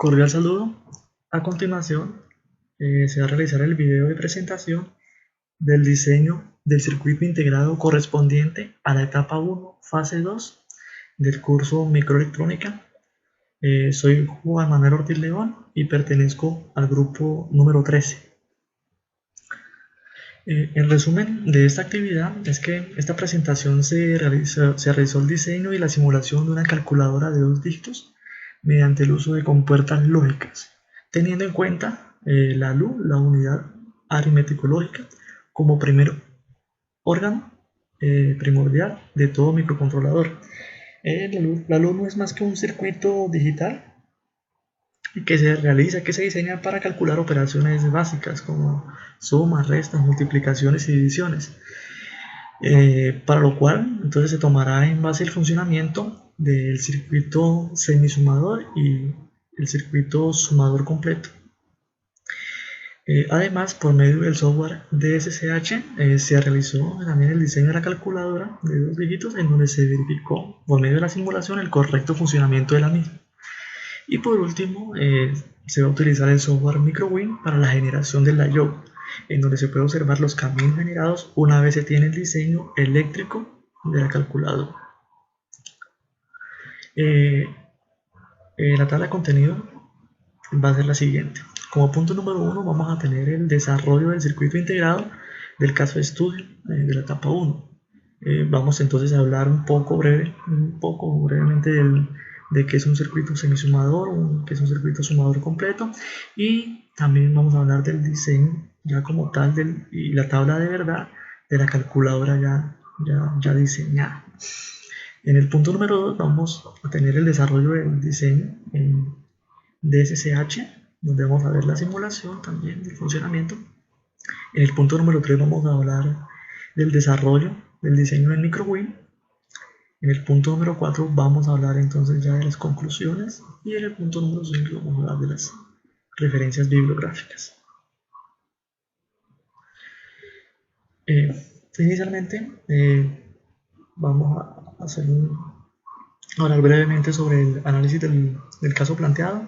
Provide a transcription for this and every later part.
Cordial saludo. A continuación, se va a realizar el video de presentación del diseño del circuito integrado correspondiente a la etapa 1, fase 2 del curso Microelectrónica. Soy Juan Manuel Ortiz León y pertenezco al grupo número 13. El resumen de esta actividad es que esta presentación se realizó el diseño y la simulación de una calculadora de 2 dígitos mediante el uso de compuertas lógicas, teniendo en cuenta la LU, la unidad aritmético-lógica, como primer órgano primordial de todo microcontrolador. La LU no es más que un circuito digital que se diseña para calcular operaciones básicas como sumas, restas, multiplicaciones y divisiones, para lo cual entonces se tomará en base el funcionamiento del circuito semisumador y el circuito sumador completo. Además, por medio del software DSCH se realizó también el diseño de la calculadora de 2 dígitos, en donde se verificó por medio de la simulación el correcto funcionamiento de la misma. Y por último, se va a utilizar el software MicroWin para la generación del layout, en donde se puede observar los caminos generados una vez se tiene el diseño eléctrico de la calculadora. La tabla de contenido va a ser la siguiente. Como punto número 1 vamos a tener el desarrollo del circuito integrado del caso de estudio de la etapa 1. Vamos entonces a hablar un poco brevemente de qué es un circuito semisumador, qué es un circuito sumador completo, y también vamos a hablar del diseño ya como tal y la tabla de verdad de la calculadora ya diseñada. En el punto número 2 vamos a tener el desarrollo del diseño en DSCH, donde vamos a ver la simulación también del funcionamiento. En el punto número 3 vamos a hablar del desarrollo del diseño en MicroWin. En el punto número 4 vamos a hablar entonces ya de las conclusiones, y en el punto número 5 vamos a hablar de las referencias bibliográficas. Inicialmente vamos a hablar brevemente sobre el análisis del caso planteado.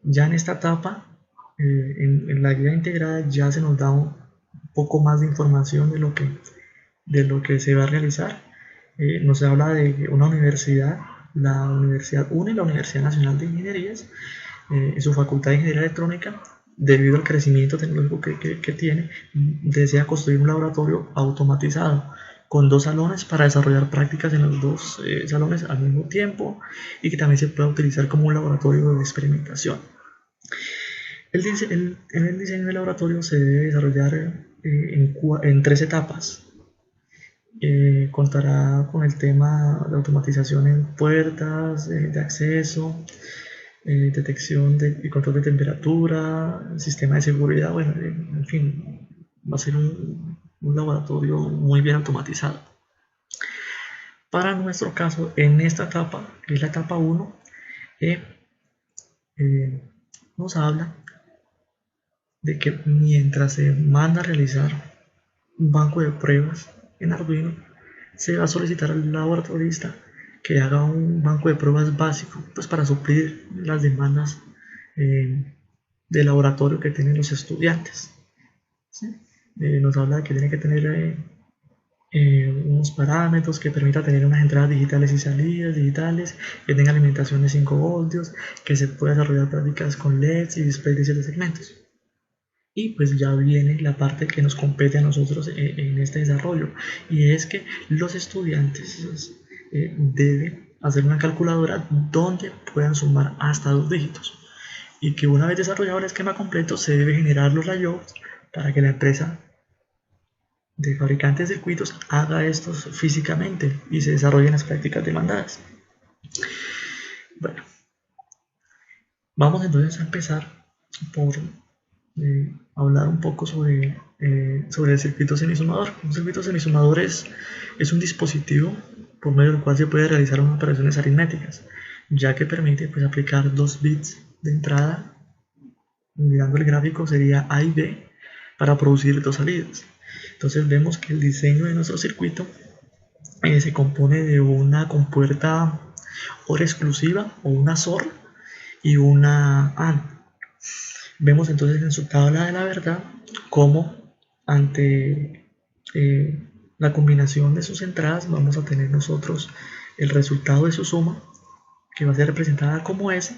Ya en esta etapa, en la guía integrada, ya se nos da un poco más de información de lo que se va a realizar. Nos habla de una universidad, la Universidad UNE, la Universidad Nacional de Ingenierías, en su Facultad de Ingeniería Electrónica, debido al crecimiento tecnológico que tiene, desea construir un laboratorio automatizado con 2 salones para desarrollar prácticas en los 2 salones al mismo tiempo, y que también se pueda utilizar como un laboratorio de experimentación. En el diseño del laboratorio se debe desarrollar en 3 etapas. Contará con el tema de automatización en puertas de acceso, detección y control de temperatura, sistema de seguridad, bueno, en fin, va a ser un laboratorio muy bien automatizado. Para nuestro caso, en esta etapa, que es la etapa 1, nos habla de que mientras se manda a realizar un banco de pruebas en Arduino, se va a solicitar al laboratorista que haga un banco de pruebas básico, pues para suplir las demandas de laboratorio que tienen los estudiantes. ¿Sí? Nos habla de que tiene que tener unos parámetros que permitan tener unas entradas digitales y salidas digitales, que tenga alimentación de 5 voltios, que se pueda desarrollar prácticas con LEDs y displays de 7 segmentos. Y pues ya viene la parte que nos compete a nosotros en este desarrollo, y es que los estudiantes deben hacer una calculadora donde puedan sumar hasta 2 dígitos, y que una vez desarrollado el esquema completo se debe generar los layouts para que la empresa de fabricantes de circuitos haga estos físicamente y se desarrollen las prácticas demandadas. Bueno, vamos entonces a empezar por hablar un poco sobre el circuito semisumador. Un circuito semisumador es un dispositivo por medio del cual se puede realizar unas operaciones aritméticas, ya que permite pues aplicar 2 bits de entrada, mirando el gráfico sería A y B, para producir 2 salidas. Entonces vemos que el diseño de nuestro circuito se compone de una compuerta OR exclusiva o una SOR, y una AND. Vemos entonces en su tabla de la verdad cómo ante la combinación de sus entradas vamos a tener nosotros el resultado de su suma, que va a ser representada como S,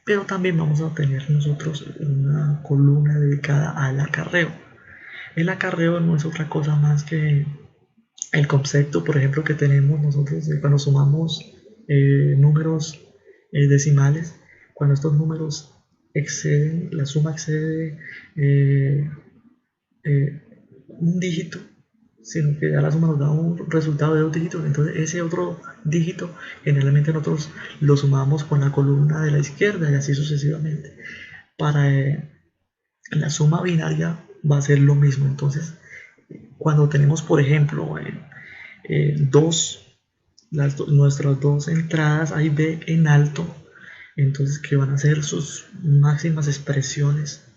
pero también vamos a tener nosotros una columna dedicada al acarreo. El acarreo no es otra cosa más que el concepto, por ejemplo, que tenemos nosotros cuando sumamos números decimales, cuando estos números exceden, la suma excede un dígito, sino que ya la suma nos da un resultado de 2 dígitos, entonces ese otro dígito generalmente nosotros lo sumamos con la columna de la izquierda y así sucesivamente. Para la suma binaria va a ser lo mismo. Entonces cuando tenemos, por ejemplo, nuestras dos entradas A y B en alto, entonces que van a ser sus máximas expresiones,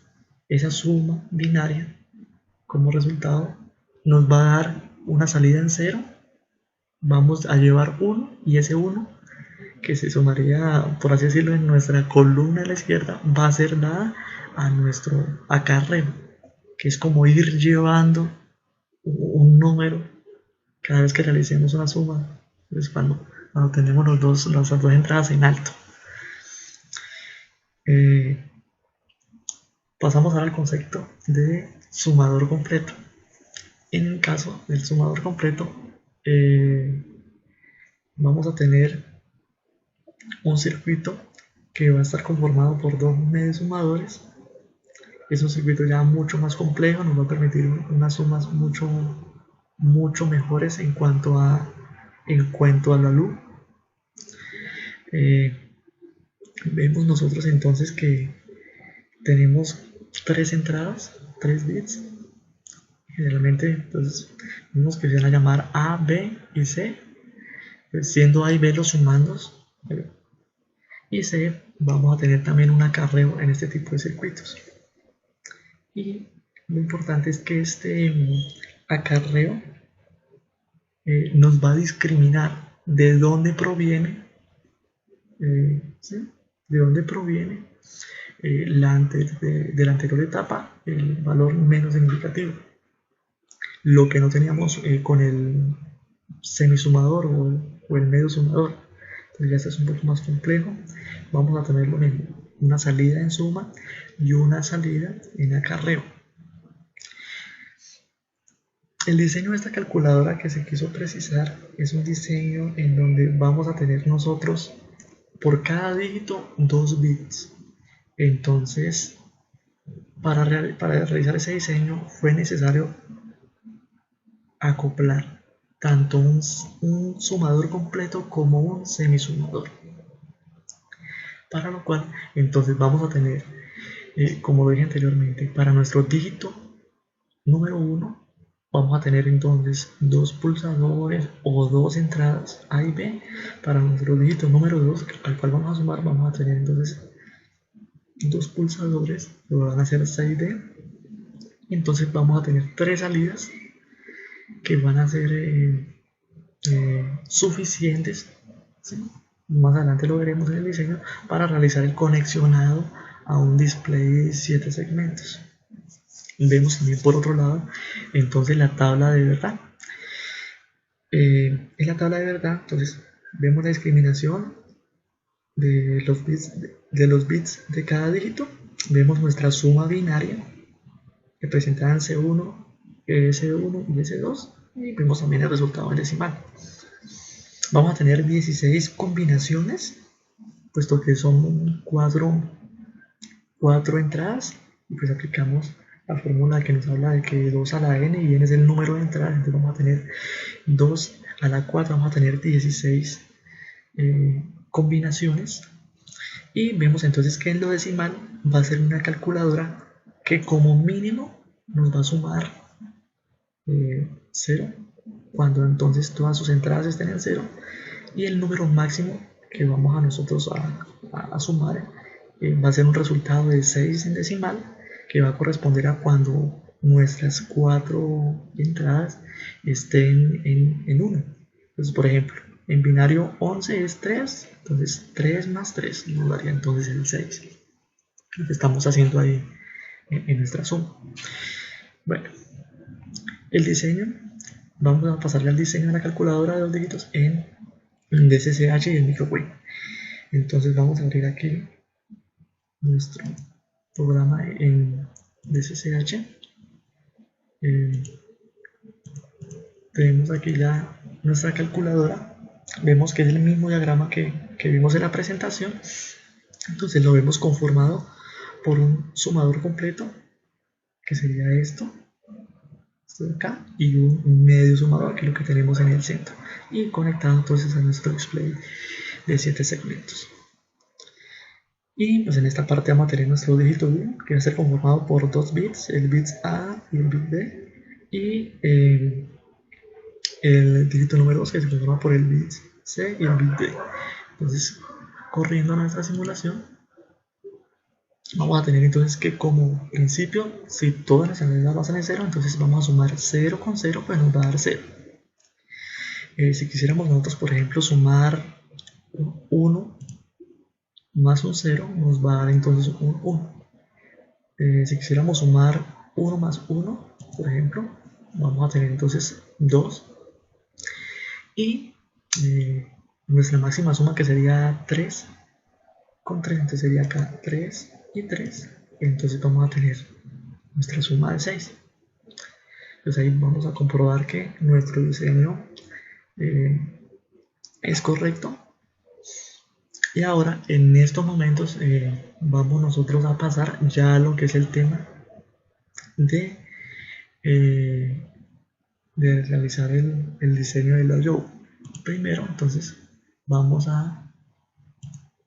esa suma binaria como resultado nos va a dar una salida en cero. Vamos a llevar 1 y ese 1 que se sumaría, por así decirlo, en nuestra columna de la izquierda va a ser dada a nuestro acarreo, que es como ir llevando un número cada vez que realicemos una suma, pues cuando tenemos las dos entradas en alto. Pasamos ahora al concepto de sumador completo. En el caso del sumador completo, vamos a tener un circuito que va a estar conformado por dos medios sumadores. Es un circuito ya mucho más complejo, nos va a permitir unas sumas mucho mejores en cuanto a la luz. Vemos nosotros entonces que tenemos tres entradas, 3 bits. Generalmente entonces vemos que se van a llamar A, B y C, siendo A y B los sumandos, y C vamos a tener también un acarreo en este tipo de circuitos. Y lo importante es que este acarreo nos va a discriminar de dónde proviene, ¿sí? De dónde proviene de la anterior etapa el valor menos significativo. Lo que no teníamos con el semisumador o el medio sumador. Entonces ya este es un poco más complejo. Vamos a tener lo mismo, una salida en suma y una salida en acarreo. El diseño de esta calculadora que se quiso precisar es un diseño en donde vamos a tener nosotros por cada dígito 2 bits. Entonces, para realizar ese diseño fue necesario acoplar tanto un sumador completo como un semisumador. Para lo cual, entonces vamos a tener, como lo dije anteriormente, para nuestro dígito número 1, vamos a tener entonces dos pulsadores o dos entradas A y B. Para nuestro dígito número 2, al cual vamos a sumar, vamos a tener entonces dos pulsadores que van a ser 6D. Y entonces vamos a tener tres salidas que van a ser suficientes, ¿sí? Más adelante lo veremos en el diseño, para realizar el conexionado a un display de 7 segmentos. Vemos también por otro lado entonces la tabla de verdad. En la tabla de verdad entonces vemos la discriminación de los bits de cada dígito. Vemos nuestra suma binaria representada en C1, S1 y S2, y vemos también el resultado en decimal. Vamos a tener 16 combinaciones, puesto que son 4 entradas, y pues aplicamos la fórmula que nos habla de que 2 a la n, y n es el número de entradas, entonces vamos a tener 2 a la 4, vamos a tener 16 combinaciones. Y vemos entonces que en lo decimal va a ser una calculadora que como mínimo nos va a sumar 0, cuando entonces todas sus entradas estén en 0, y el número máximo que vamos a nosotros a sumar va a ser un resultado de 6 en decimal, que va a corresponder a cuando nuestras 4 entradas estén en 1. Entonces, por ejemplo, En binario 11 es 3, entonces 3 más 3 nos daría entonces el 6. Lo que estamos haciendo ahí en nuestra suma. Bueno, el diseño, vamos a pasarle al diseño de la calculadora de 2 dígitos en DSSH y en MicroWin. Entonces vamos a abrir aquí nuestro programa en DSSH. Tenemos aquí ya nuestra calculadora. Vemos que es el mismo diagrama que vimos en la presentación. Entonces lo vemos conformado por un sumador completo, que sería esto de acá, y un medio sumador, que es lo que tenemos en el centro, y conectado entonces a nuestro display de 7 segmentos. Y pues en esta parte vamos a tener nuestro dígito 1, que va a ser conformado por 2 bits, el bit A y el bit B, y el dígito número 2, que se conforma por el bit C y el bit D. Entonces, corriendo nuestra simulación, vamos a tener entonces que como principio, si todas las unidades basan en 0, entonces vamos a sumar 0 con 0, pues nos va a dar 0. Si quisiéramos nosotros, por ejemplo, sumar 1 más un 0, nos va a dar entonces un 1. Si quisiéramos sumar 1 más 1, por ejemplo, vamos a tener entonces 2. Y nuestra máxima suma, que sería 3 con 3, entonces sería acá 3 y 3. Entonces vamos a tener nuestra suma de 6. Entonces ahí vamos a comprobar que nuestro diseño es correcto. Y ahora, en estos momentos, vamos nosotros a pasar ya a lo que es el tema de realizar el diseño del layout. Primero, entonces, vamos a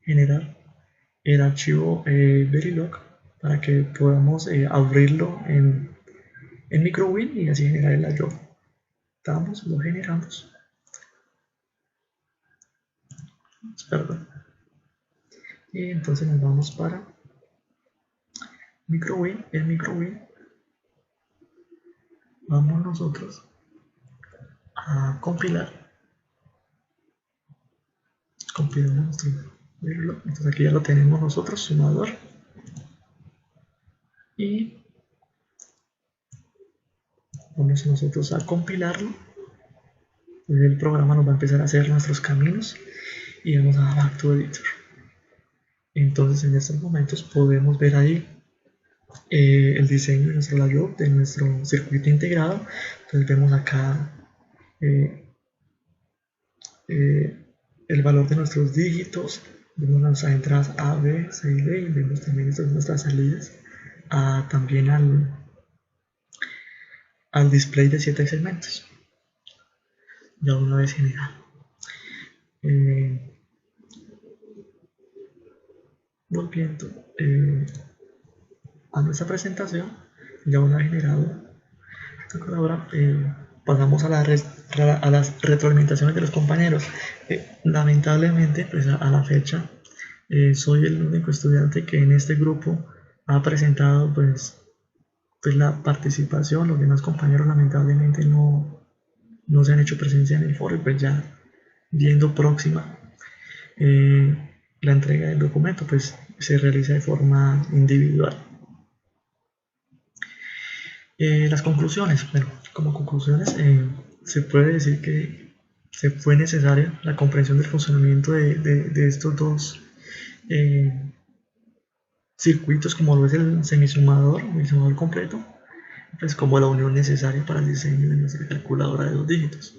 generar el archivo Verilog para que podamos abrirlo en MicroWin y así generar el layout. Lo generamos. Perdón. Y entonces nos vamos para MicroWin. En MicroWin vamos nosotros a compilar. Compilamos nuestro Verilog. Entonces aquí ya lo tenemos nosotros, sumador. Y vamos nosotros a compilarlo. Entonces el programa nos va a empezar a hacer nuestros caminos y vamos a Back to Editor. Entonces en estos momentos podemos ver ahí el diseño de nuestro layout, de nuestro circuito integrado. Entonces vemos acá el valor de nuestros dígitos, vemos nuestras entradas A, B, C y D, y vemos también nuestras salidas también al display de 7 segmentos ya una vez generado. Volviendo a nuestra presentación, ya una vez generado, ahora pasamos a las retroalimentaciones de los compañeros. Lamentablemente, pues a la fecha, soy el único estudiante que en este grupo ha presentado pues la participación. Los demás compañeros lamentablemente no se han hecho presencia en el foro, y pues ya viendo próxima la entrega del documento, pues se realiza de forma individual. Las conclusiones, bueno, como conclusiones se puede decir que se fue necesaria la comprensión del funcionamiento de estos dos circuitos, como lo es el semisumador, el sumador completo, pues como la unión necesaria para el diseño de nuestra calculadora de 2 dígitos.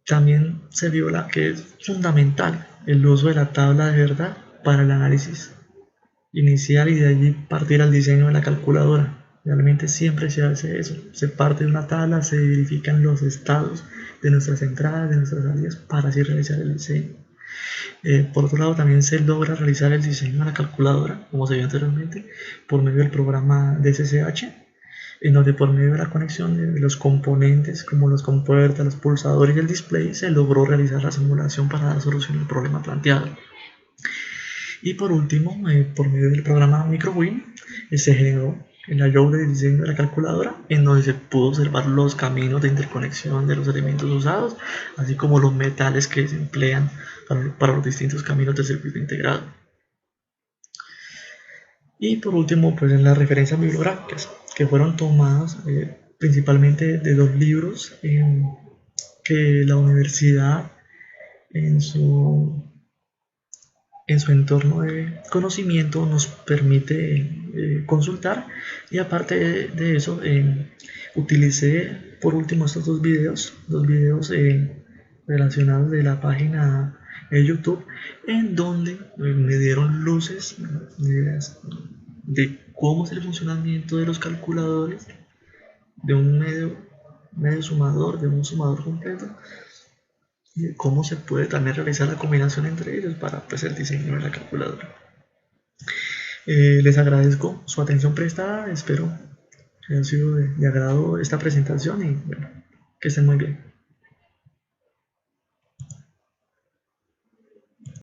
También se vio que es fundamental el uso de la tabla de verdad para el análisis inicial y de allí partir al diseño de la calculadora. Realmente siempre se hace eso, se parte de una tabla, se verifican los estados de nuestras entradas, de nuestras salidas, para así realizar el diseño. Por otro lado, también se logra realizar el diseño de la calculadora, como se vio anteriormente, por medio del programa DSSH, en donde por medio de la conexión de los componentes como los compuertas, los pulsadores y el display, se logró realizar la simulación para dar solución al problema planteado. Y por último, por medio del programa MicroWin, se generó el layout de diseño de la calculadora, en donde se pudo observar los caminos de interconexión de los elementos usados, así como los metales que se emplean para los distintos caminos del circuito integrado. Y por último, pues en las referencias bibliográficas, que fueron tomadas principalmente de dos libros que la universidad en su entorno de conocimiento nos permite consultar. Y aparte de eso, utilicé por último estos dos videos relacionados de la página de YouTube, en donde me dieron luces de cómo es el funcionamiento de los calculadores, de un medio sumador, de un sumador completo, y cómo se puede también realizar la combinación entre ellos para, pues, el diseño de la calculadora. Les agradezco su atención prestada, espero que haya sido de agrado esta presentación y bueno, que estén muy bien.